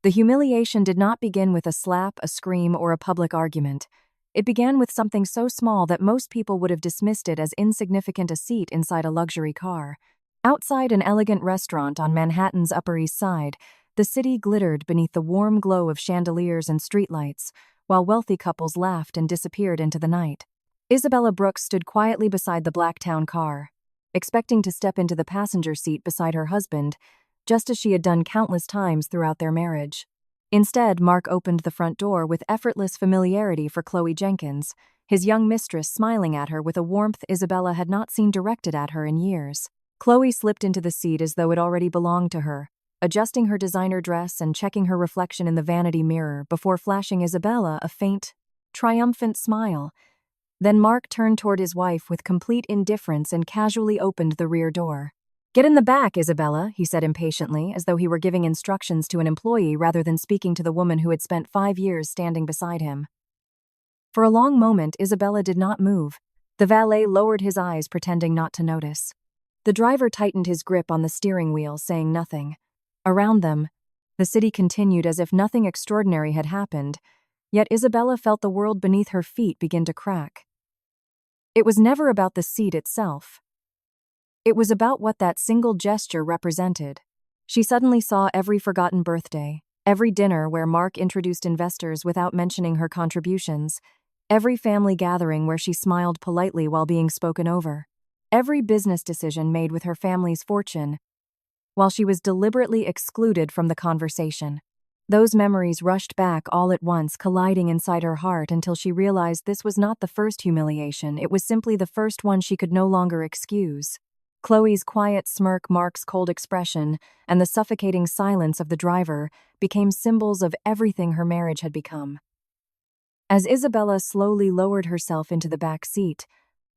The humiliation did not begin with a slap, a scream, or a public argument. It began with something so small that most people would have dismissed it as insignificant: a seat inside a luxury car. Outside an elegant restaurant on Manhattan's Upper East Side, the city glittered beneath the warm glow of chandeliers and streetlights, while wealthy couples laughed and disappeared into the night. Isabella Brooks stood quietly beside the black town car, expecting to step into the passenger seat beside her husband, just as she had done countless times throughout their marriage. Instead, Mark opened the front door with effortless familiarity for Khloe Jenkins, his young mistress smiling at her with a warmth Isabella had not seen directed at her in years. Khloe slipped into the seat as though it already belonged to her, adjusting her designer dress and checking her reflection in the vanity mirror before flashing Isabella a faint, triumphant smile. Then Mark turned toward his wife with complete indifference and casually opened the rear door. "Get in the back, Isabella," he said impatiently, as though he were giving instructions to an employee rather than speaking to the woman who had spent 5 years standing beside him. For a long moment, Isabella did not move. The valet lowered his eyes, pretending not to notice. The driver tightened his grip on the steering wheel, saying nothing. Around them, the city continued as if nothing extraordinary had happened, yet Isabella felt the world beneath her feet begin to crack. It was never about the seat itself. It was about what that single gesture represented. She suddenly saw every forgotten birthday, every dinner where Mark introduced investors without mentioning her contributions, every family gathering where she smiled politely while being spoken over, every business decision made with her family's fortune, while she was deliberately excluded from the conversation. Those memories rushed back all at once, colliding inside her heart until she realized this was not the first humiliation, it was simply the first one she could no longer excuse. Khloe's quiet smirk, Mark's cold expression, and the suffocating silence of the driver became symbols of everything her marriage had become. As Isabella slowly lowered herself into the back seat,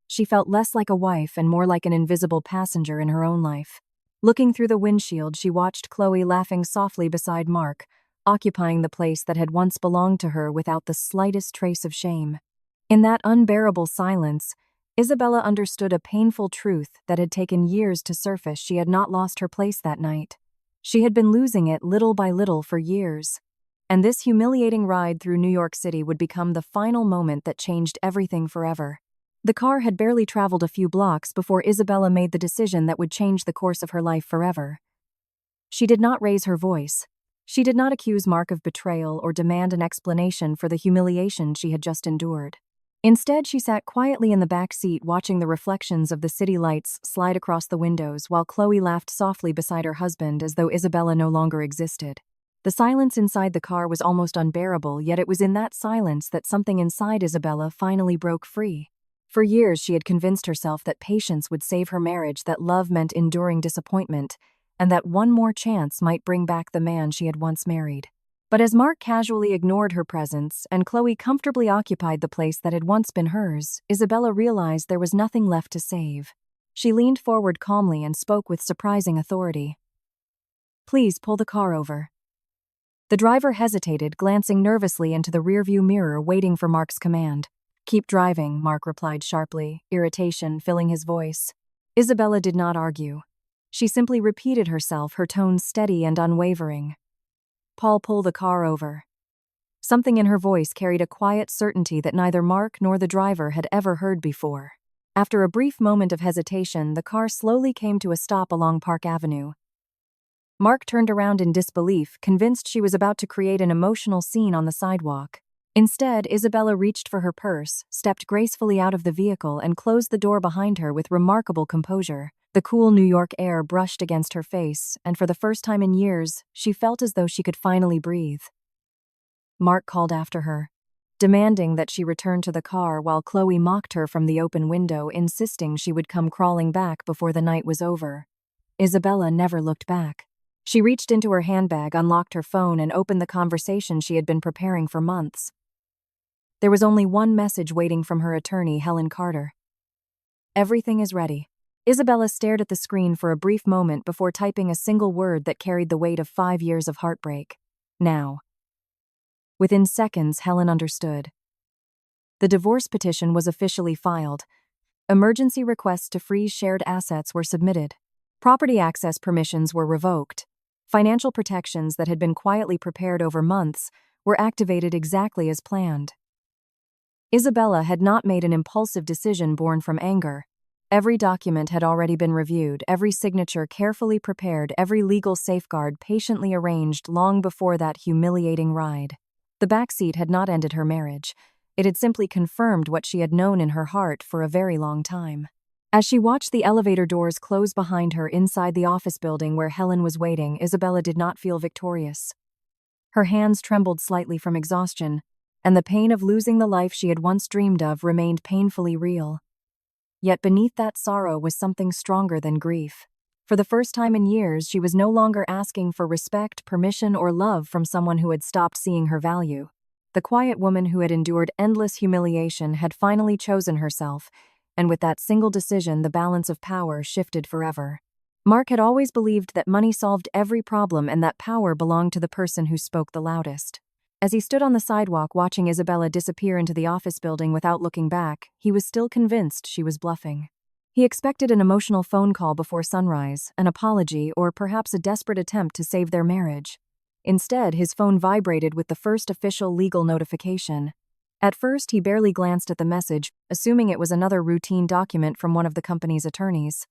she felt less like a wife and more like an invisible passenger in her own life. Looking through the windshield, she watched Khloe laughing softly beside Mark, occupying the place that had once belonged to her without the slightest trace of shame. In that unbearable silence, Isabella understood a painful truth that had taken years to surface. She had not lost her place that night. She had been losing it little by little for years. And this humiliating ride through New York City would become the final moment that changed everything forever. The car had barely traveled a few blocks before Isabella made the decision that would change the course of her life forever. She did not raise her voice. She did not accuse Mark of betrayal or demand an explanation for the humiliation she had just endured. Instead, she sat quietly in the back seat watching the reflections of the city lights slide across the windows while Khloe laughed softly beside her husband as though Isabella no longer existed. The silence inside the car was almost unbearable, yet it was in that silence that something inside Isabella finally broke free. For years, she had convinced herself that patience would save her marriage, that love meant enduring disappointment, and that one more chance might bring back the man she had once married. But as Mark casually ignored her presence and Khloe comfortably occupied the place that had once been hers, Isabella realized there was nothing left to save. She leaned forward calmly and spoke with surprising authority. "Please pull the car over." The driver hesitated, glancing nervously into the rearview mirror, waiting for Mark's command. "Keep driving," Mark replied sharply, irritation filling his voice. Isabella did not argue. She simply repeated herself, her tone steady and unwavering. "Paul, pull the car over." Something in her voice carried a quiet certainty that neither Mark nor the driver had ever heard before. After a brief moment of hesitation, the car slowly came to a stop along Park Avenue. Mark turned around in disbelief, convinced she was about to create an emotional scene on the sidewalk. Instead, Isabella reached for her purse, stepped gracefully out of the vehicle, and closed the door behind her with remarkable composure. The cool New York air brushed against her face, and for the first time in years, she felt as though she could finally breathe. Mark called after her, demanding that she return to the car while Khloe mocked her from the open window, insisting she would come crawling back before the night was over. Isabella never looked back. She reached into her handbag, unlocked her phone, and opened the conversation she had been preparing for months. There was only one message waiting from her attorney, Helen Carter. "Everything is ready." Isabella stared at the screen for a brief moment before typing a single word that carried the weight of 5 years of heartbreak. "Now." Within seconds, Helen understood. The divorce petition was officially filed. Emergency requests to freeze shared assets were submitted. Property access permissions were revoked. Financial protections that had been quietly prepared over months were activated exactly as planned. Isabella had not made an impulsive decision born from anger. Every document had already been reviewed, every signature carefully prepared, every legal safeguard patiently arranged long before that humiliating ride. The backseat had not ended her marriage. It had simply confirmed what she had known in her heart for a very long time. As she watched the elevator doors close behind her inside the office building where Helen was waiting, Isabella did not feel victorious. Her hands trembled slightly from exhaustion, and the pain of losing the life she had once dreamed of remained painfully real. Yet beneath that sorrow was something stronger than grief. For the first time in years, she was no longer asking for respect, permission, or love from someone who had stopped seeing her value. The quiet woman who had endured endless humiliation had finally chosen herself, and with that single decision, the balance of power shifted forever. Mark had always believed that money solved every problem and that power belonged to the person who spoke the loudest. As he stood on the sidewalk watching Isabella disappear into the office building without looking back, he was still convinced she was bluffing. He expected an emotional phone call before sunrise, an apology, or perhaps a desperate attempt to save their marriage. Instead, his phone vibrated with the first official legal notification. At first, he barely glanced at the message, assuming it was another routine document from one of the company's attorneys.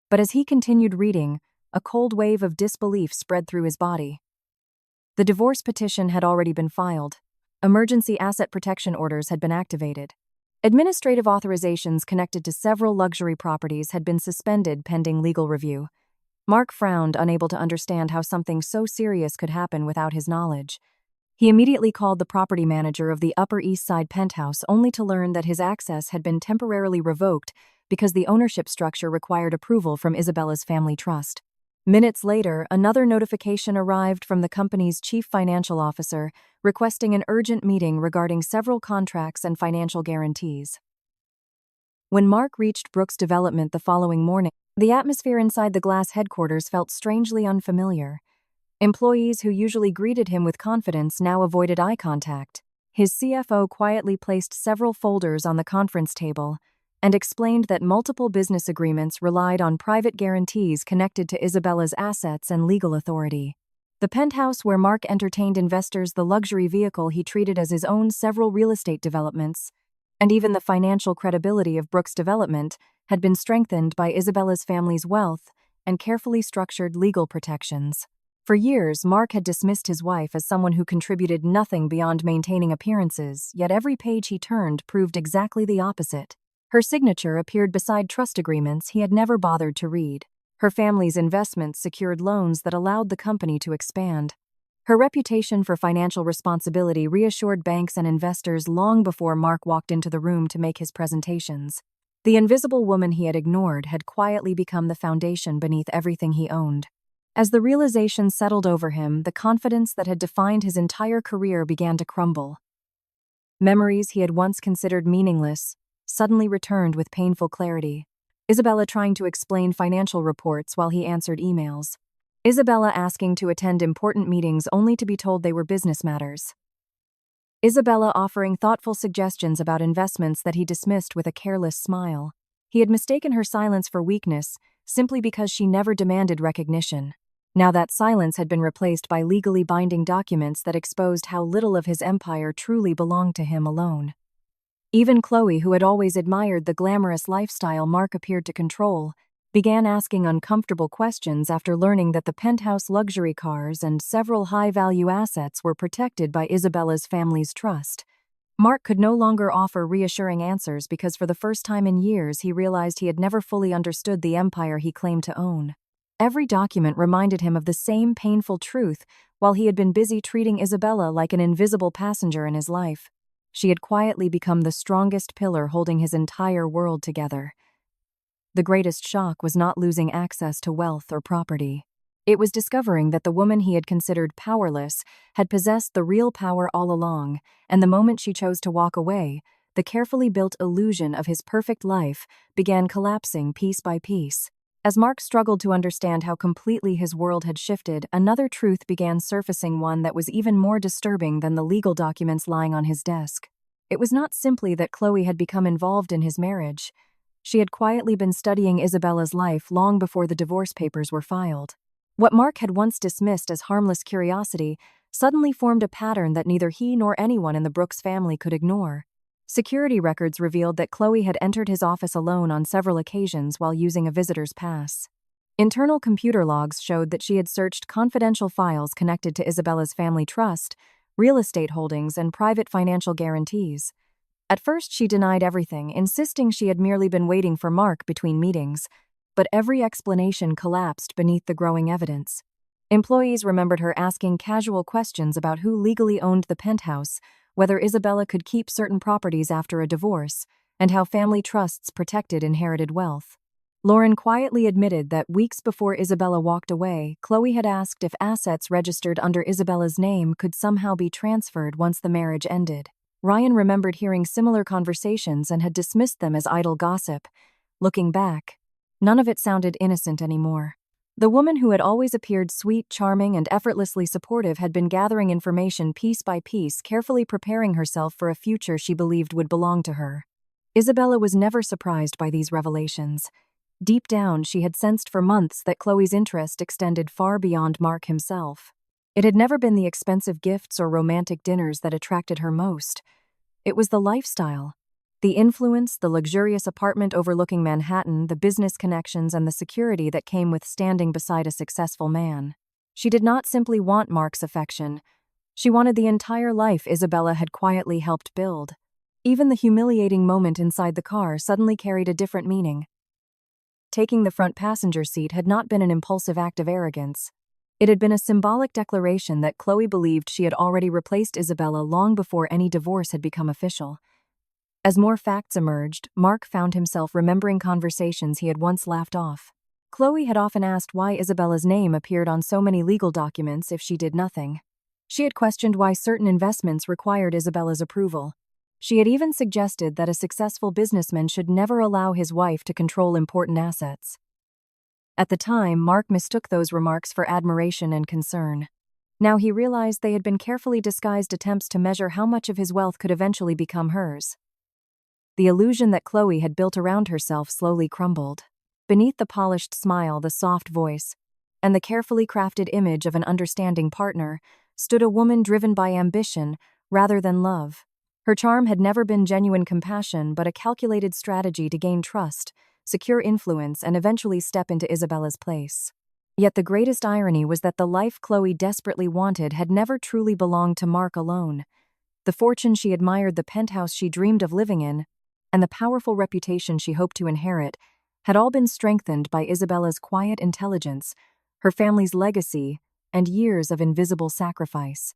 But as he continued reading, a cold wave of disbelief spread through his body. The divorce petition had already been filed. Emergency asset protection orders had been activated. Administrative authorizations connected to several luxury properties had been suspended pending legal review. Mark frowned, unable to understand how something so serious could happen without his knowledge. He immediately called the property manager of the Upper East Side penthouse, only to learn that his access had been temporarily revoked because the ownership structure required approval from Isabella's family trust. Minutes later, another notification arrived from the company's chief financial officer requesting an urgent meeting regarding several contracts and financial guarantees. When Mark reached Brooks Development the following morning, the atmosphere inside the glass headquarters felt strangely unfamiliar. Employees who usually greeted him with confidence now avoided eye contact. His CFO quietly placed several folders on the conference table and explained that multiple business agreements relied on private guarantees connected to Isabella's assets and legal authority. The penthouse where Mark entertained investors, the luxury vehicle he treated as his own, several real estate developments, and even the financial credibility of Brooks Development had been strengthened by Isabella's family's wealth and carefully structured legal protections. For years, Mark had dismissed his wife as someone who contributed nothing beyond maintaining appearances, yet every page he turned proved exactly the opposite. Her signature appeared beside trust agreements he had never bothered to read. Her family's investments secured loans that allowed the company to expand. Her reputation for financial responsibility reassured banks and investors long before Mark walked into the room to make his presentations. The invisible woman he had ignored had quietly become the foundation beneath everything he owned. As the realization settled over him, the confidence that had defined his entire career began to crumble. Memories he had once considered meaningless suddenly returned with painful clarity. Isabella trying to explain financial reports while he answered emails. Isabella asking to attend important meetings only to be told they were business matters. Isabella offering thoughtful suggestions about investments that he dismissed with a careless smile. He had mistaken her silence for weakness simply because she never demanded recognition. Now that silence had been replaced by legally binding documents that exposed how little of his empire truly belonged to him alone. Even Khloe, who had always admired the glamorous lifestyle Mark appeared to control, began asking uncomfortable questions after learning that the penthouse luxury cars and several high-value assets were protected by Isabella's family's trust. Mark could no longer offer reassuring answers because for the first time in years he realized he had never fully understood the empire he claimed to own. Every document reminded him of the same painful truth while he had been busy treating Isabella like an invisible passenger in his life. She had quietly become the strongest pillar holding his entire world together. The greatest shock was not losing access to wealth or property. It was discovering that the woman he had considered powerless had possessed the real power all along, and the moment she chose to walk away, the carefully built illusion of his perfect life began collapsing piece by piece. As Mark struggled to understand how completely his world had shifted, another truth began surfacing, one that was even more disturbing than the legal documents lying on his desk. It was not simply that Khloe had become involved in his marriage. She had quietly been studying Isabella's life long before the divorce papers were filed. What Mark had once dismissed as harmless curiosity suddenly formed a pattern that neither he nor anyone in the Brooks family could ignore. Security records revealed that Khloe had entered his office alone on several occasions while using a visitor's pass. Internal computer logs showed that she had searched confidential files connected to Isabella's family trust, real estate holdings, and private financial guarantees. At first, she denied everything, insisting she had merely been waiting for Mark between meetings, but every explanation collapsed beneath the growing evidence. Employees remembered her asking casual questions about who legally owned the penthouse, whether Isabella could keep certain properties after a divorce, and how family trusts protected inherited wealth. Lauren quietly admitted that weeks before Isabella walked away, Khloe had asked if assets registered under Isabella's name could somehow be transferred once the marriage ended. Ryan remembered hearing similar conversations and had dismissed them as idle gossip. Looking back, none of it sounded innocent anymore. The woman who had always appeared sweet, charming, and effortlessly supportive had been gathering information piece by piece, carefully preparing herself for a future she believed would belong to her. Isabella was never surprised by these revelations. Deep down, she had sensed for months that Khloe's interest extended far beyond Mark himself. It had never been the expensive gifts or romantic dinners that attracted her most. It was the lifestyle. The influence, the luxurious apartment overlooking Manhattan, the business connections, and the security that came with standing beside a successful man. She did not simply want Mark's affection. She wanted the entire life Isabella had quietly helped build. Even the humiliating moment inside the car suddenly carried a different meaning. Taking the front passenger seat had not been an impulsive act of arrogance. It had been a symbolic declaration that Khloe believed she had already replaced Isabella long before any divorce had become official. As more facts emerged, Mark found himself remembering conversations he had once laughed off. Khloe had often asked why Isabella's name appeared on so many legal documents if she did nothing. She had questioned why certain investments required Isabella's approval. She had even suggested that a successful businessman should never allow his wife to control important assets. At the time, Mark mistook those remarks for admiration and concern. Now he realized they had been carefully disguised attempts to measure how much of his wealth could eventually become hers. The illusion that Khloe had built around herself slowly crumbled. Beneath the polished smile, the soft voice, and the carefully crafted image of an understanding partner, stood a woman driven by ambition rather than love. Her charm had never been genuine compassion, but a calculated strategy to gain trust, secure influence, and eventually step into Isabella's place. Yet the greatest irony was that the life Khloe desperately wanted had never truly belonged to Mark alone. The fortune she admired, the penthouse she dreamed of living in, and the powerful reputation she hoped to inherit had all been strengthened by Isabella's quiet intelligence, her family's legacy, and years of invisible sacrifice.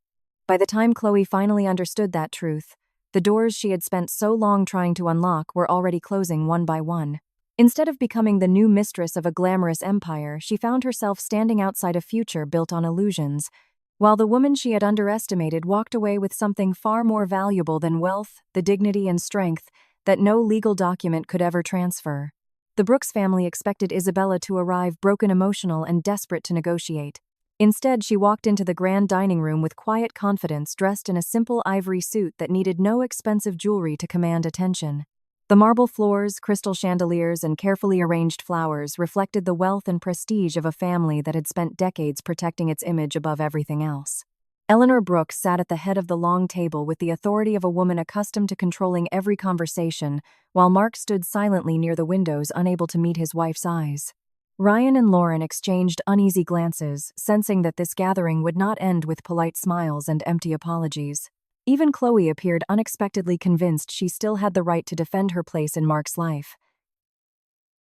By the time Khloe finally understood that truth, the doors she had spent so long trying to unlock were already closing one by one. Instead of becoming the new mistress of a glamorous empire, she found herself standing outside a future built on illusions, while the woman she had underestimated walked away with something far more valuable than wealth, the dignity and strength that no legal document could ever transfer. The Brooks family expected Isabella to arrive broken, emotional, and desperate to negotiate. Instead, she walked into the grand dining room with quiet confidence, dressed in a simple ivory suit that needed no expensive jewelry to command attention. The marble floors, crystal chandeliers, and carefully arranged flowers reflected the wealth and prestige of a family that had spent decades protecting its image above everything else. Eleanor Brooks sat at the head of the long table with the authority of a woman accustomed to controlling every conversation, while Mark stood silently near the windows, unable to meet his wife's eyes. Ryan and Lauren exchanged uneasy glances, sensing that this gathering would not end with polite smiles and empty apologies. Even Khloe appeared unexpectedly convinced she still had the right to defend her place in Mark's life.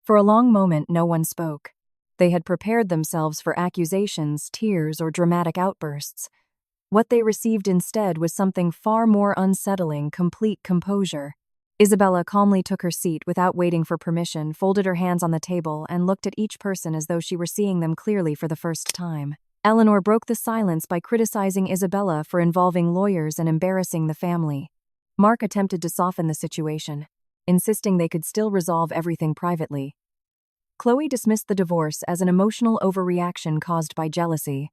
For a long moment, no one spoke. They had prepared themselves for accusations, tears, or dramatic outbursts. What they received instead was something far more unsettling: complete composure. Isabella calmly took her seat without waiting for permission, folded her hands on the table, and looked at each person as though she were seeing them clearly for the first time. Eleanor broke the silence by criticizing Isabella for involving lawyers and embarrassing the family. Mark attempted to soften the situation, insisting they could still resolve everything privately. Khloe dismissed the divorce as an emotional overreaction caused by jealousy.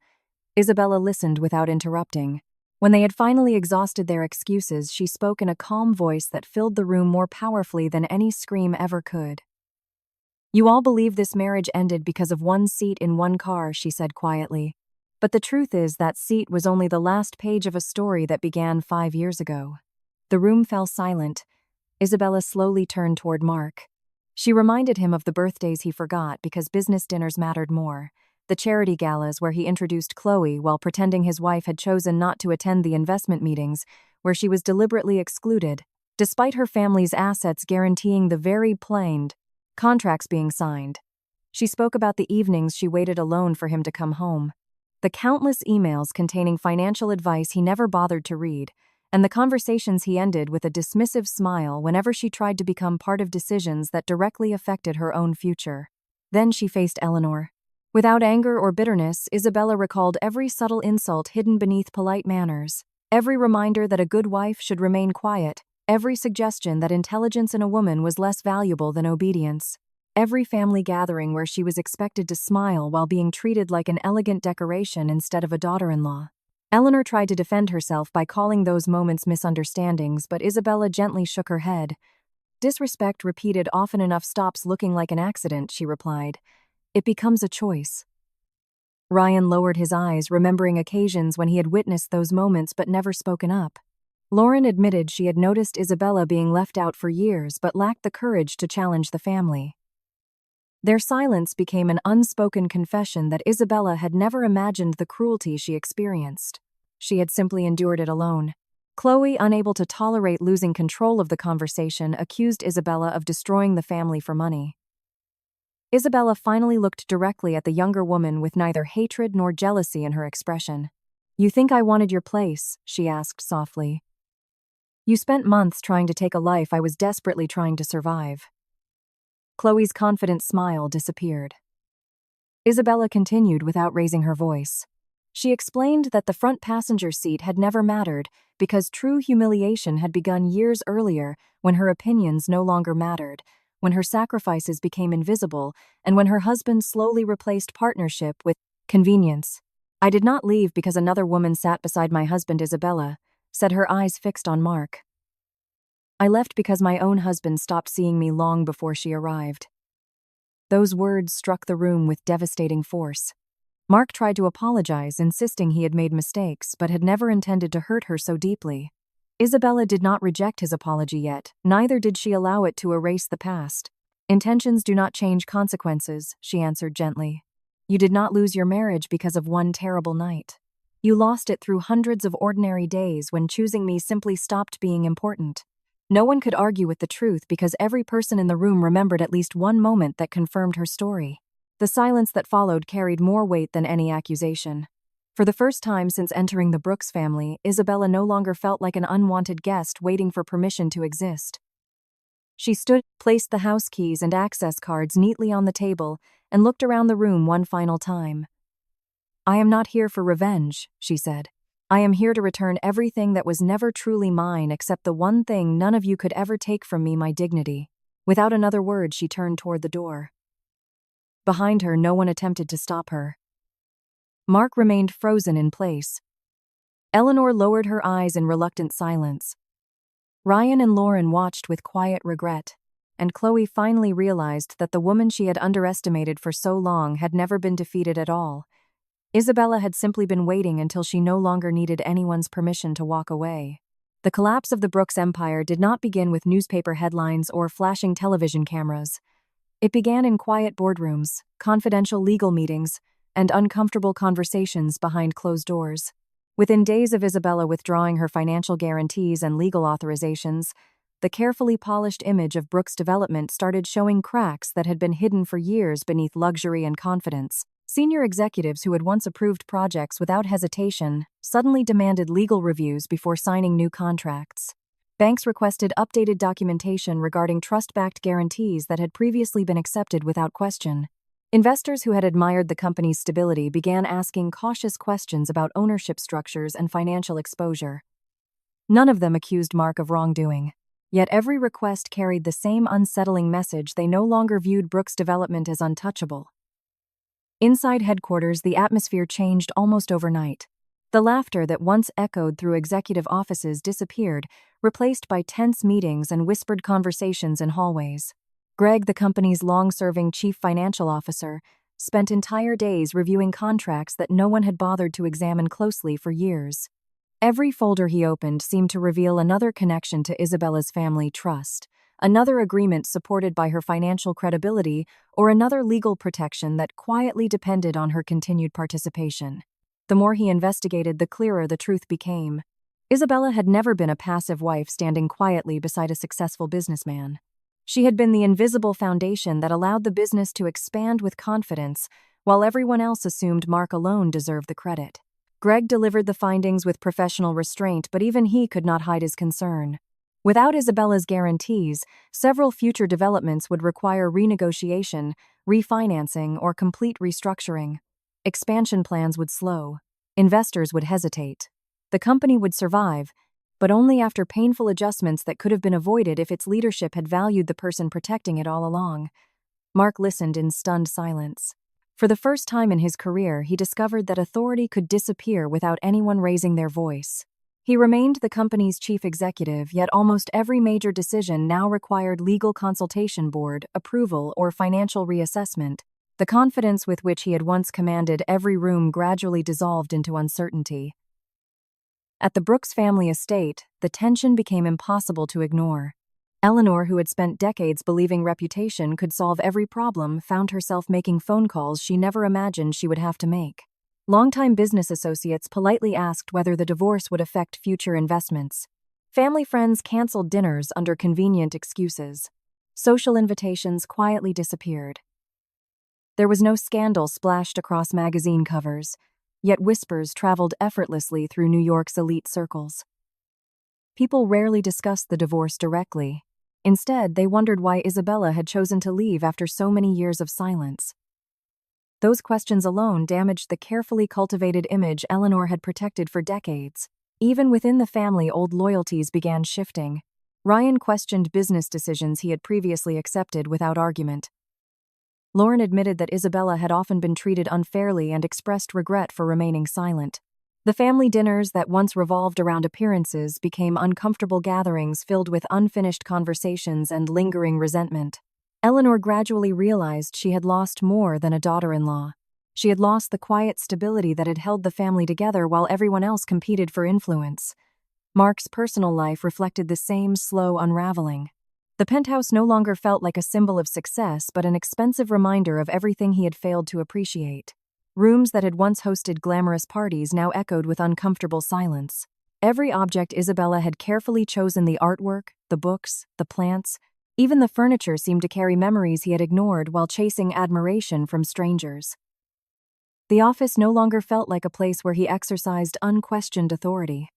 Isabella listened without interrupting. When they had finally exhausted their excuses, she spoke in a calm voice that filled the room more powerfully than any scream ever could. You all believe this marriage ended because of one seat in one car, she said quietly. But the truth is that seat was only the last page of a story that began 5 years ago. The room fell silent. Isabella slowly turned toward Mark. She reminded him of the birthdays he forgot because business dinners mattered more, the charity galas where he introduced Khloe while pretending his wife had chosen not to attend the investment meetings, where she was deliberately excluded, despite her family's assets guaranteeing the very planned contracts being signed. She spoke about the evenings she waited alone for him to come home, the countless emails containing financial advice he never bothered to read, and the conversations he ended with a dismissive smile whenever she tried to become part of decisions that directly affected her own future. Then she faced Eleanor. Without anger or bitterness, Isabella recalled every subtle insult hidden beneath polite manners, every reminder that a good wife should remain quiet, every suggestion that intelligence in a woman was less valuable than obedience, every family gathering where she was expected to smile while being treated like an elegant decoration instead of a daughter-in-law. Eleanor tried to defend herself by calling those moments misunderstandings, but Isabella gently shook her head. Disrespect repeated often enough stops looking like an accident, she replied. It becomes a choice. Ryan lowered his eyes, remembering occasions when he had witnessed those moments but never spoken up. Lauren admitted she had noticed Isabella being left out for years but lacked the courage to challenge the family. Their silence became an unspoken confession that Isabella had never imagined the cruelty she experienced. She had simply endured it alone. Khloe, unable to tolerate losing control of the conversation, accused Isabella of destroying the family for money. Isabella finally looked directly at the younger woman with neither hatred nor jealousy in her expression. "You think I wanted your place?" she asked softly. "You spent months trying to take a life I was desperately trying to survive." Khloe's confident smile disappeared. Isabella continued without raising her voice. She explained that the front passenger seat had never mattered because true humiliation had begun years earlier when her opinions no longer mattered, when her sacrifices became invisible, and when her husband slowly replaced partnership with convenience. "I did not leave because another woman sat beside my husband," Isabella said, her eyes fixed on Mark. "I left because my own husband stopped seeing me long before she arrived." Those words struck the room with devastating force. Mark tried to apologize, insisting he had made mistakes but had never intended to hurt her so deeply. Isabella did not reject his apology yet, neither did she allow it to erase the past. "Intentions do not change consequences," she answered gently. "You did not lose your marriage because of one terrible night. You lost it through hundreds of ordinary days when choosing me simply stopped being important." No one could argue with the truth because every person in the room remembered at least one moment that confirmed her story. The silence that followed carried more weight than any accusation. For the first time since entering the Brooks family, Isabella no longer felt like an unwanted guest waiting for permission to exist. She stood, placed the house keys and access cards neatly on the table, and looked around the room one final time. "I am not here for revenge," she said. "I am here to return everything that was never truly mine except the one thing none of you could ever take from me, my dignity." Without another word, she turned toward the door. Behind her, no one attempted to stop her. Mark remained frozen in place. Eleanor lowered her eyes in reluctant silence. Ryan and Lauren watched with quiet regret, and Khloe finally realized that the woman she had underestimated for so long had never been defeated at all. Isabella had simply been waiting until she no longer needed anyone's permission to walk away. The collapse of the Brooks empire did not begin with newspaper headlines or flashing television cameras. It began in quiet boardrooms, confidential legal meetings, and uncomfortable conversations behind closed doors. Within days of Isabella withdrawing her financial guarantees and legal authorizations, the carefully polished image of Brooks' development started showing cracks that had been hidden for years beneath luxury and confidence. Senior executives who had once approved projects without hesitation suddenly demanded legal reviews before signing new contracts. Banks requested updated documentation regarding trust-backed guarantees that had previously been accepted without question. Investors who had admired the company's stability began asking cautious questions about ownership structures and financial exposure. None of them accused Mark of wrongdoing. Yet every request carried the same unsettling message: they no longer viewed Brooks' development as untouchable. Inside headquarters, the atmosphere changed almost overnight. The laughter that once echoed through executive offices disappeared, replaced by tense meetings and whispered conversations in hallways. Greg, the company's long-serving chief financial officer, spent entire days reviewing contracts that no one had bothered to examine closely for years. Every folder he opened seemed to reveal another connection to Isabella's family trust, another agreement supported by her financial credibility, or another legal protection that quietly depended on her continued participation. The more he investigated, the clearer the truth became. Isabella had never been a passive wife standing quietly beside a successful businessman. She had been the invisible foundation that allowed the business to expand with confidence, while everyone else assumed Mark alone deserved the credit. Greg delivered the findings with professional restraint, but even he could not hide his concern. Without Isabella's guarantees, several future developments would require renegotiation, refinancing, or complete restructuring. Expansion plans would slow. Investors would hesitate. The company would survive, but only after painful adjustments that could have been avoided if its leadership had valued the person protecting it all along. Mark listened in stunned silence. For the first time in his career, he discovered that authority could disappear without anyone raising their voice. He remained the company's chief executive, yet almost every major decision now required legal consultation, board approval, or financial reassessment. The confidence with which he had once commanded every room gradually dissolved into uncertainty. At the Brooks family estate, the tension became impossible to ignore. Eleanor, who had spent decades believing reputation could solve every problem, found herself making phone calls she never imagined she would have to make. Longtime business associates politely asked whether the divorce would affect future investments. Family friends canceled dinners under convenient excuses. Social invitations quietly disappeared. There was no scandal splashed across magazine covers, yet whispers traveled effortlessly through New York's elite circles. People rarely discussed the divorce directly. Instead, they wondered why Isabella had chosen to leave after so many years of silence. Those questions alone damaged the carefully cultivated image Eleanor had protected for decades. Even within the family, old loyalties began shifting. Ryan questioned business decisions he had previously accepted without argument. Lauren admitted that Isabella had often been treated unfairly and expressed regret for remaining silent. The family dinners that once revolved around appearances became uncomfortable gatherings filled with unfinished conversations and lingering resentment. Eleanor gradually realized she had lost more than a daughter-in-law. She had lost the quiet stability that had held the family together while everyone else competed for influence. Mark's personal life reflected the same slow unraveling. The penthouse no longer felt like a symbol of success, but an expensive reminder of everything he had failed to appreciate. Rooms that had once hosted glamorous parties now echoed with uncomfortable silence. Every object Isabella had carefully chosen, the artwork, the books, the plants, even the furniture, seemed to carry memories he had ignored while chasing admiration from strangers. The office no longer felt like a place where he exercised unquestioned authority.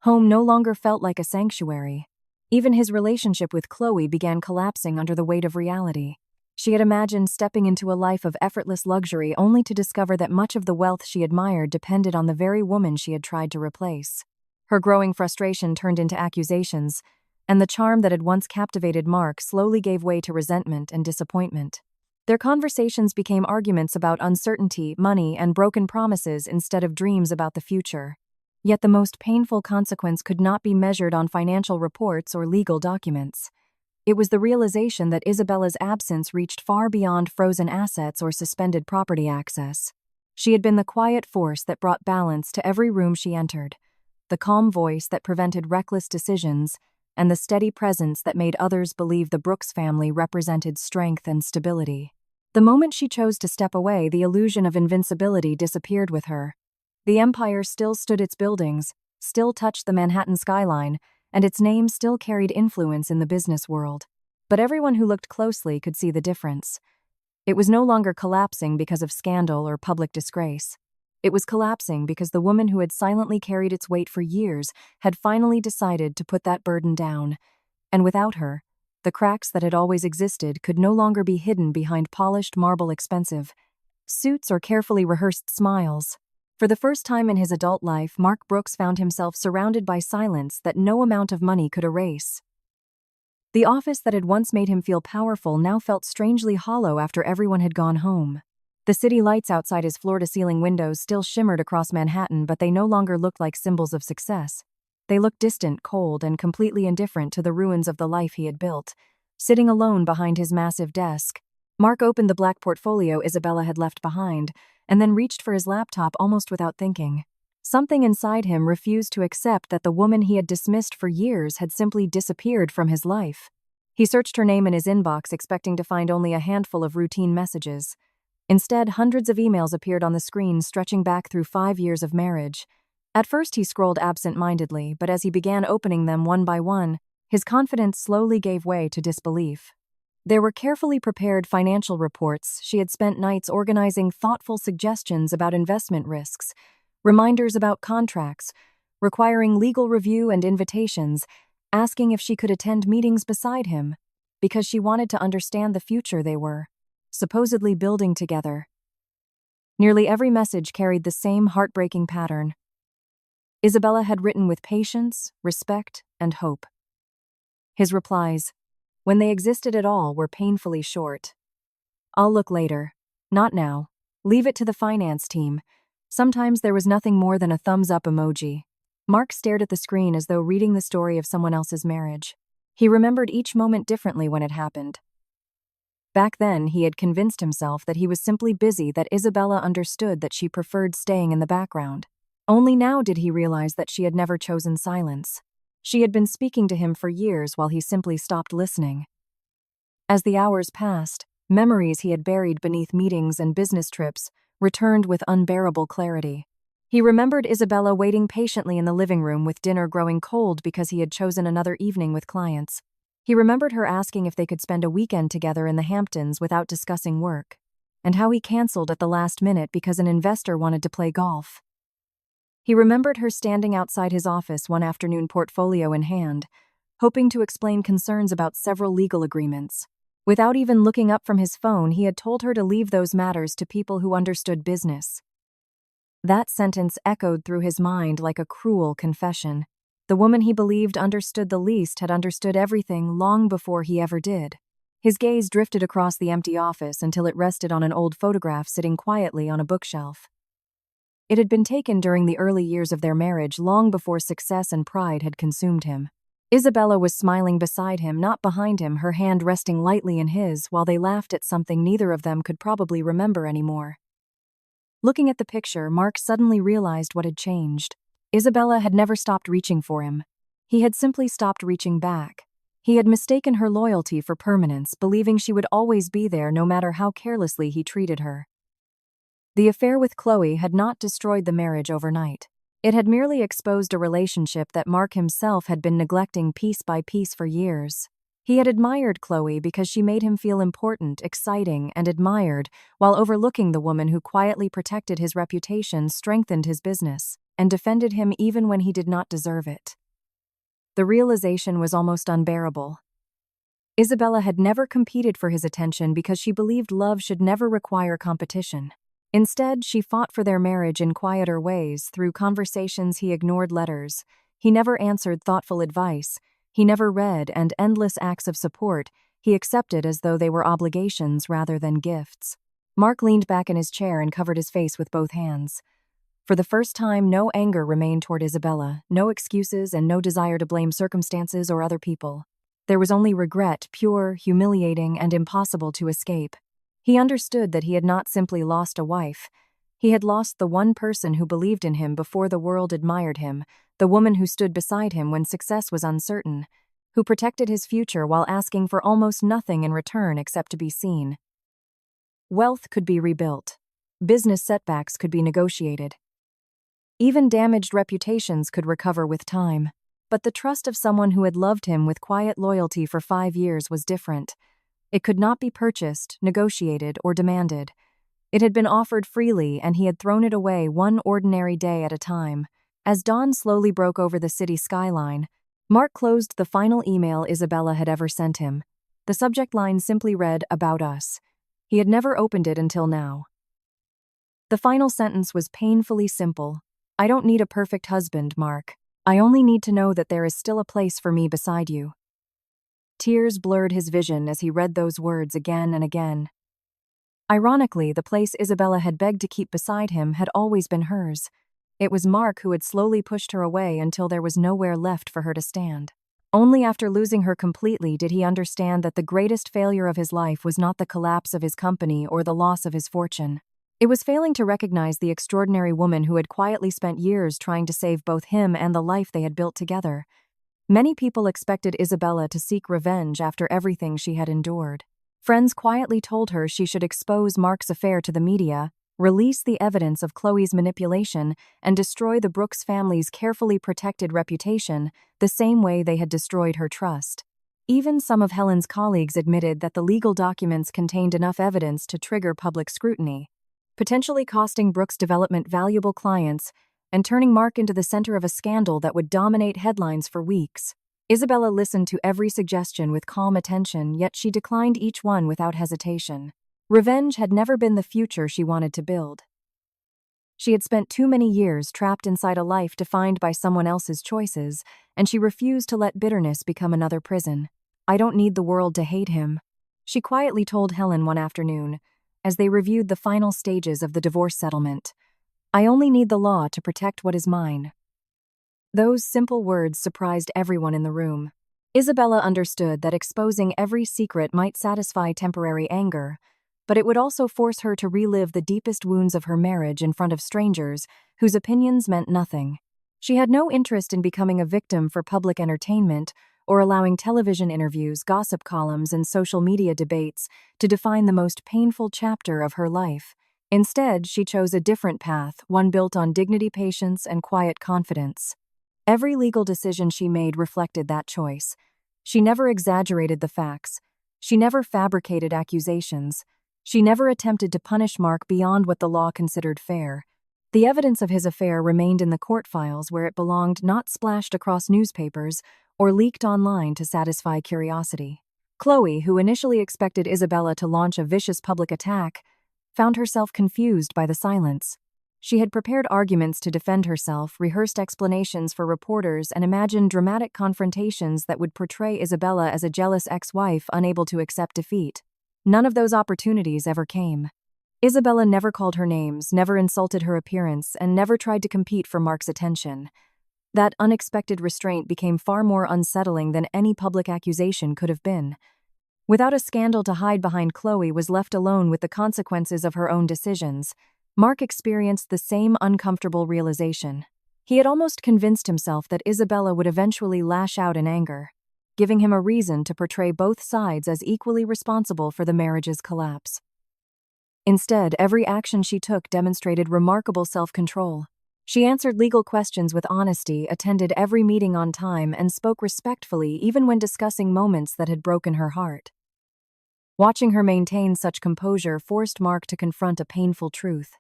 Home no longer felt like a sanctuary. Even his relationship with Khloe began collapsing under the weight of reality. She had imagined stepping into a life of effortless luxury only to discover that much of the wealth she admired depended on the very woman she had tried to replace. Her growing frustration turned into accusations, and the charm that had once captivated Mark slowly gave way to resentment and disappointment. Their conversations became arguments about uncertainty, money, and broken promises instead of dreams about the future. Yet the most painful consequence could not be measured on financial reports or legal documents. It was the realization that Isabella's absence reached far beyond frozen assets or suspended property access. She had been the quiet force that brought balance to every room she entered, the calm voice that prevented reckless decisions, and the steady presence that made others believe the Brooks family represented strength and stability. The moment she chose to step away, the illusion of invincibility disappeared with her. The empire still stood its buildings, still touched the Manhattan skyline, and its name still carried influence in the business world. But everyone who looked closely could see the difference. It was no longer collapsing because of scandal or public disgrace. It was collapsing because the woman who had silently carried its weight for years had finally decided to put that burden down. And without her, the cracks that had always existed could no longer be hidden behind polished marble expensive suits or carefully rehearsed smiles. For the first time in his adult life, Mark Brooks found himself surrounded by silence that no amount of money could erase. The office that had once made him feel powerful now felt strangely hollow after everyone had gone home. The city lights outside his floor-to-ceiling windows still shimmered across Manhattan, but they no longer looked like symbols of success. They looked distant, cold, and completely indifferent to the ruins of the life he had built. Sitting alone behind his massive desk, Mark opened the black portfolio Isabella had left behind and then reached for his laptop almost without thinking. Something inside him refused to accept that the woman he had dismissed for years had simply disappeared from his life. He searched her name in his inbox, expecting to find only a handful of routine messages. Instead, hundreds of emails appeared on the screen, stretching back through 5 years of marriage. At first, he scrolled absent-mindedly, but as he began opening them one by one, his confidence slowly gave way to disbelief. There were carefully prepared financial reports. She had spent nights organizing thoughtful suggestions about investment risks, reminders about contracts, requiring legal review and invitations, asking if she could attend meetings beside him, because she wanted to understand the future they were supposedly building together. Nearly every message carried the same heartbreaking pattern. Isabella had written with patience, respect, and hope. His replies, when they existed at all, were painfully short. I'll look later. Not now. Leave it to the finance team. Sometimes there was nothing more than a thumbs-up emoji. Mark stared at the screen as though reading the story of someone else's marriage. He remembered each moment differently when it happened. Back then, he had convinced himself that he was simply busy, that Isabella understood that she preferred staying in the background. Only now did he realize that she had never chosen silence. She had been speaking to him for years while he simply stopped listening. As the hours passed, memories he had buried beneath meetings and business trips returned with unbearable clarity. He remembered Isabella waiting patiently in the living room with dinner growing cold because he had chosen another evening with clients. He remembered her asking if they could spend a weekend together in the Hamptons without discussing work, and how he canceled at the last minute because an investor wanted to play golf. He remembered her standing outside his office one afternoon, portfolio in hand, hoping to explain concerns about several legal agreements. Without even looking up from his phone, he had told her to leave those matters to people who understood business. That sentence echoed through his mind like a cruel confession. The woman he believed understood the least had understood everything long before he ever did. His gaze drifted across the empty office until it rested on an old photograph sitting quietly on a bookshelf. It had been taken during the early years of their marriage, long before success and pride had consumed him. Isabella was smiling beside him, not behind him, her hand resting lightly in his, while they laughed at something neither of them could probably remember anymore. Looking at the picture, Mark suddenly realized what had changed. Isabella had never stopped reaching for him. He had simply stopped reaching back. He had mistaken her loyalty for permanence, believing she would always be there no matter how carelessly he treated her. The affair with Khloe had not destroyed the marriage overnight. It had merely exposed a relationship that Mark himself had been neglecting piece by piece for years. He had admired Khloe because she made him feel important, exciting, and admired, while overlooking the woman who quietly protected his reputation, strengthened his business, and defended him even when he did not deserve it. The realization was almost unbearable. Isabella had never competed for his attention because she believed love should never require competition. Instead, she fought for their marriage in quieter ways. Through conversations, he ignored letters. He never answered thoughtful advice. He never read, and endless acts of support he accepted as though they were obligations rather than gifts. Mark leaned back in his chair and covered his face with both hands. For the first time, no anger remained toward Isabella, no excuses, and no desire to blame circumstances or other people. There was only regret, pure, humiliating, and impossible to escape. He understood that he had not simply lost a wife. He had lost the one person who believed in him before the world admired him, the woman who stood beside him when success was uncertain, who protected his future while asking for almost nothing in return except to be seen. Wealth could be rebuilt. Business setbacks could be negotiated. Even damaged reputations could recover with time. But the trust of someone who had loved him with quiet loyalty for 5 years was different. It could not be purchased, negotiated, or demanded. It had been offered freely, and he had thrown it away one ordinary day at a time. As dawn slowly broke over the city skyline, Mark closed the final email Isabella had ever sent him. The subject line simply read, "About us." He had never opened it until now. The final sentence was painfully simple. "I don't need a perfect husband, Mark. I only need to know that there is still a place for me beside you." Tears blurred his vision as he read those words again and again. Ironically, the place Isabella had begged to keep beside him had always been hers. It was Mark who had slowly pushed her away until there was nowhere left for her to stand. Only after losing her completely did he understand that the greatest failure of his life was not the collapse of his company or the loss of his fortune. It was failing to recognize the extraordinary woman who had quietly spent years trying to save both him and the life they had built together. Many people expected Isabella to seek revenge after everything she had endured. Friends quietly told her she should expose Mark's affair to the media, release the evidence of Khloe's manipulation, and destroy the Brooks family's carefully protected reputation the same way they had destroyed her trust. Even some of Helen's colleagues admitted that the legal documents contained enough evidence to trigger public scrutiny, potentially costing Brooks' development valuable clients and turning Mark into the center of a scandal that would dominate headlines for weeks. Isabella listened to every suggestion with calm attention, yet she declined each one without hesitation. Revenge had never been the future she wanted to build. She had spent too many years trapped inside a life defined by someone else's choices, and she refused to let bitterness become another prison. "I don't need the world to hate him," she quietly told Helen one afternoon, as they reviewed the final stages of the divorce settlement. "I only need the law to protect what is mine." Those simple words surprised everyone in the room. Isabella understood that exposing every secret might satisfy temporary anger, but it would also force her to relive the deepest wounds of her marriage in front of strangers whose opinions meant nothing. She had no interest in becoming a victim for public entertainment or allowing television interviews, gossip columns, and social media debates to define the most painful chapter of her life. Instead, she chose a different path, one built on dignity, patience, and quiet confidence. Every legal decision she made reflected that choice. She never exaggerated the facts. She never fabricated accusations. She never attempted to punish Mark beyond what the law considered fair. The evidence of his affair remained in the court files where it belonged, not splashed across newspapers or leaked online to satisfy curiosity. Khloe, who initially expected Isabella to launch a vicious public attack, found herself confused by the silence. She had prepared arguments to defend herself, rehearsed explanations for reporters, and imagined dramatic confrontations that would portray Isabella as a jealous ex-wife unable to accept defeat. None of those opportunities ever came. Isabella never called her names, never insulted her appearance, and never tried to compete for Mark's attention. That unexpected restraint became far more unsettling than any public accusation could have been. Without a scandal to hide behind, Khloe was left alone with the consequences of her own decisions. Mark experienced the same uncomfortable realization. He had almost convinced himself that Isabella would eventually lash out in anger, giving him a reason to portray both sides as equally responsible for the marriage's collapse. Instead, every action she took demonstrated remarkable self-control. She answered legal questions with honesty, attended every meeting on time, and spoke respectfully even when discussing moments that had broken her heart. Watching her maintain such composure forced Mark to confront a painful truth.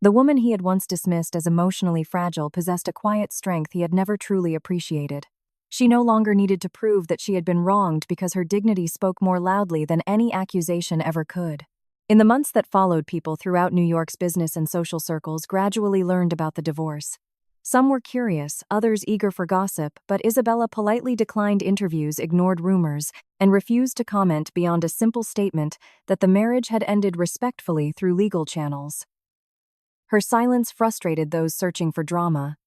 The woman he had once dismissed as emotionally fragile possessed a quiet strength he had never truly appreciated. She no longer needed to prove that she had been wronged because her dignity spoke more loudly than any accusation ever could. In the months that followed, people throughout New York's business and social circles gradually learned about the divorce. Some were curious, others eager for gossip, but Isabella politely declined interviews, ignored rumors, and refused to comment beyond a simple statement that the marriage had ended respectfully through legal channels. Her silence frustrated those searching for drama.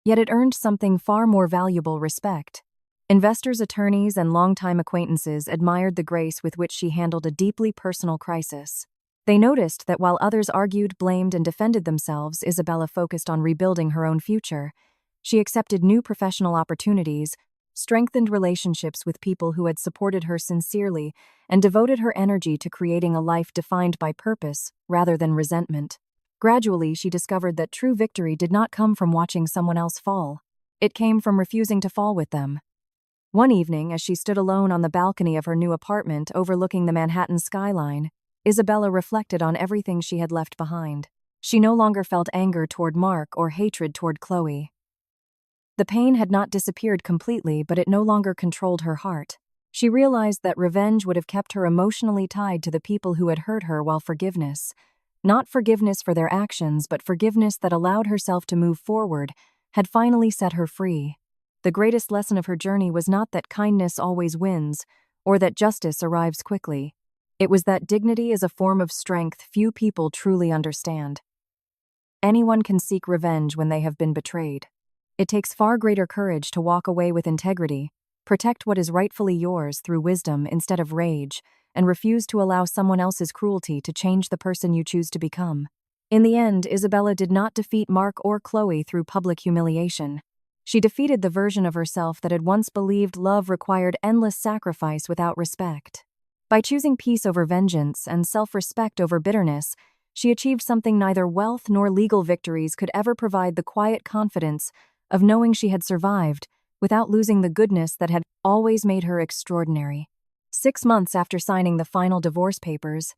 Yet it earned something far more valuable: respect. Investors, attorneys, and longtime acquaintances admired the grace with which she handled a deeply personal crisis. They noticed that while others argued, blamed, and defended themselves, Isabella focused on rebuilding her own future. She accepted new professional opportunities, strengthened relationships with people who had supported her sincerely, and devoted her energy to creating a life defined by purpose rather than resentment. Gradually, she discovered that true victory did not come from watching someone else fall. It came from refusing to fall with them. One evening, as she stood alone on the balcony of her new apartment overlooking the Manhattan skyline, Isabella reflected on everything she had left behind. She no longer felt anger toward Mark or hatred toward Khloe. The pain had not disappeared completely, but it no longer controlled her heart. She realized that revenge would have kept her emotionally tied to the people who had hurt her, while forgiveness, not forgiveness for their actions, but forgiveness that allowed herself to move forward, had finally set her free. The greatest lesson of her journey was not that kindness always wins, or that justice arrives quickly. It was that dignity is a form of strength few people truly understand. Anyone can seek revenge when they have been betrayed. It takes far greater courage to walk away with integrity, Protect what is rightfully yours through wisdom instead of rage, and refuse to allow someone else's cruelty to change the person you choose to become. In the end, Isabella did not defeat Mark or Khloe through public humiliation. She defeated the version of herself that had once believed love required endless sacrifice without respect. By choosing peace over vengeance and self-respect over bitterness, she achieved something neither wealth nor legal victories could ever provide: the quiet confidence of knowing she had survived without losing the goodness that had always made her extraordinary. 6 months after signing the final divorce papers,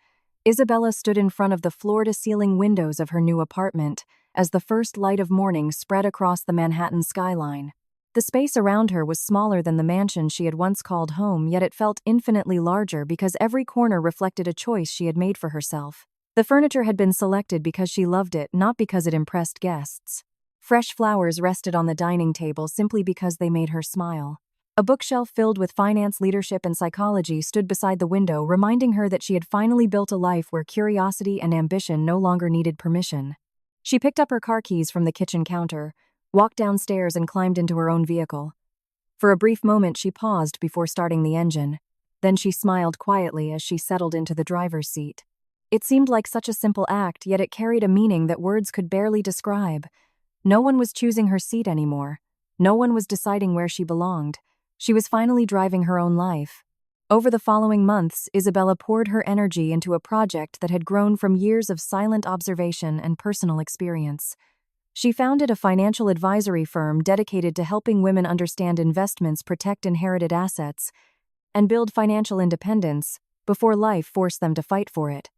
Isabella stood in front of the floor-to-ceiling windows of her new apartment as the first light of morning spread across the Manhattan skyline. The space around her was smaller than the mansion she had once called home, yet it felt infinitely larger because every corner reflected a choice she had made for herself. The furniture had been selected because she loved it, not because it impressed guests. Fresh flowers rested on the dining table simply because they made her smile. A bookshelf filled with finance, leadership, and psychology stood beside the window, reminding her that she had finally built a life where curiosity and ambition no longer needed permission. She picked up her car keys from the kitchen counter, walked downstairs, and climbed into her own vehicle. For a brief moment, she paused before starting the engine. Then she smiled quietly as she settled into the driver's seat. It seemed like such a simple act, yet it carried a meaning that words could barely describe. No one was choosing her seat anymore. No one was deciding where she belonged. She was finally driving her own life. Over the following months, Isabella poured her energy into a project that had grown from years of silent observation and personal experience. She founded a financial advisory firm dedicated to helping women understand investments, protect inherited assets, and build financial independence before life forced them to fight for it.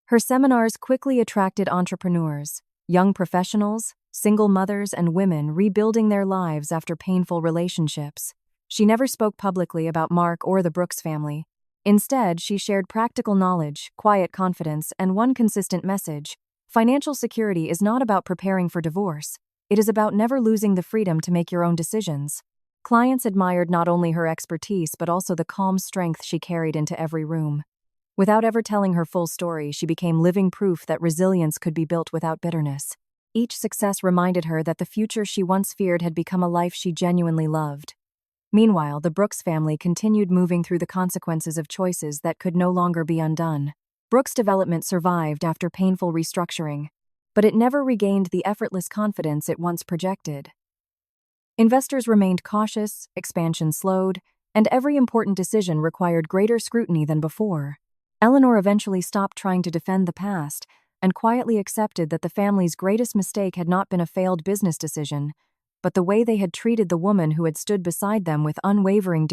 Her seminars quickly attracted entrepreneurs, young professionals, single mothers, and women rebuilding their lives after painful relationships. She never spoke publicly about Mark or the Brooks family. Instead, she shared practical knowledge, quiet confidence, and one consistent message: financial security is not about preparing for divorce. It is about never losing the freedom to make your own decisions. Clients admired not only her expertise but also the calm strength she carried into every room. Without ever telling her full story, she became living proof that resilience could be built without bitterness. Each success reminded her that the future she once feared had become a life she genuinely loved. Meanwhile, the Brooks family continued moving through the consequences of choices that could no longer be undone. Brooks' development survived after painful restructuring, but it never regained the effortless confidence it once projected. Investors remained cautious, expansion slowed, and every important decision required greater scrutiny than before. Eleanor eventually stopped trying to defend the past and quietly accepted that the family's greatest mistake had not been a failed business decision, but the way they had treated the woman who had stood beside them with unwavering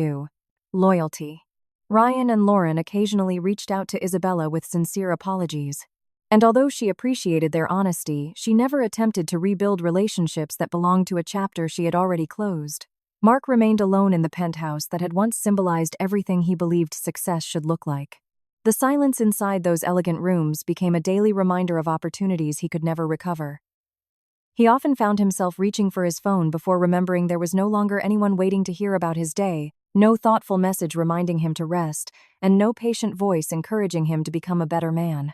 loyalty. Ryan and Lauren occasionally reached out to Isabella with sincere apologies, and although she appreciated their honesty, she never attempted to rebuild relationships that belonged to a chapter she had already closed. Mark remained alone in the penthouse that had once symbolized everything he believed success should look like. The silence inside those elegant rooms became a daily reminder of opportunities he could never recover. He often found himself reaching for his phone before remembering there was no longer anyone waiting to hear about his day, no thoughtful message reminding him to rest, and no patient voice encouraging him to become a better man.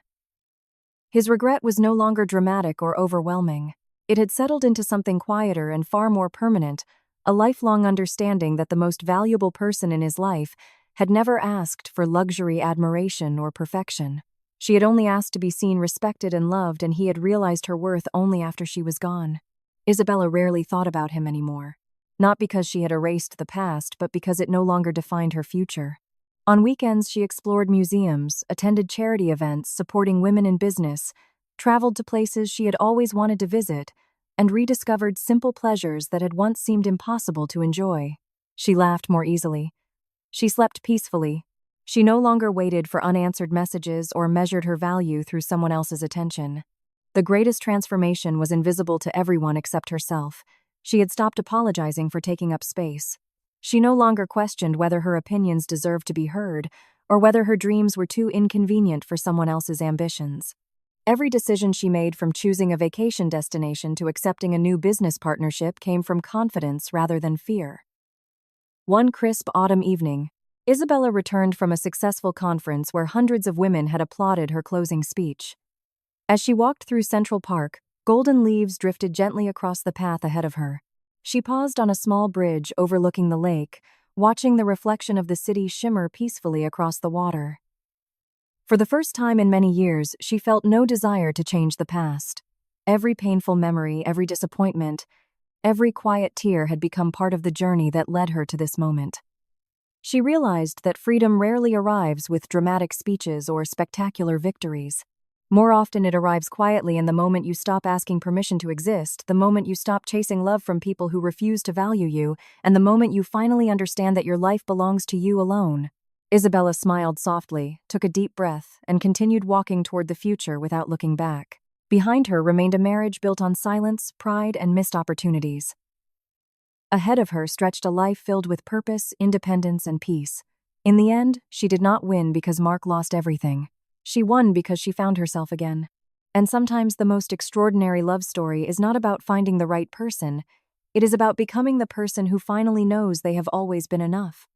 His regret was no longer dramatic or overwhelming. It had settled into something quieter and far more permanent, a lifelong understanding that the most valuable person in his life had never asked for luxury, admiration, or perfection. She had only asked to be seen, respected, and loved, and he had realized her worth only after she was gone. Isabella rarely thought about him anymore, not because she had erased the past, but because it no longer defined her future. On weekends, she explored museums, attended charity events supporting women in business, traveled to places she had always wanted to visit, and rediscovered simple pleasures that had once seemed impossible to enjoy. She laughed more easily. She slept peacefully. She no longer waited for unanswered messages or measured her value through someone else's attention. The greatest transformation was invisible to everyone except herself. She had stopped apologizing for taking up space. She no longer questioned whether her opinions deserved to be heard or whether her dreams were too inconvenient for someone else's ambitions. Every decision she made, from choosing a vacation destination to accepting a new business partnership, came from confidence rather than fear. One crisp autumn evening, Isabella returned from a successful conference where hundreds of women had applauded her closing speech. As she walked through Central Park, golden leaves drifted gently across the path ahead of her. She paused on a small bridge overlooking the lake, watching the reflection of the city shimmer peacefully across the water. For the first time in many years, she felt no desire to change the past. Every painful memory, every disappointment, every quiet tear had become part of the journey that led her to this moment. She realized that freedom rarely arrives with dramatic speeches or spectacular victories. More often it arrives quietly in the moment you stop asking permission to exist, the moment you stop chasing love from people who refuse to value you, and the moment you finally understand that your life belongs to you alone. Isabella smiled softly, took a deep breath, and continued walking toward the future without looking back. Behind her remained a marriage built on silence, pride, and missed opportunities. Ahead of her stretched a life filled with purpose, independence, and peace. In the end, she did not win because Mark lost everything. She won because she found herself again. And sometimes the most extraordinary love story is not about finding the right person. It is about becoming the person who finally knows they have always been enough.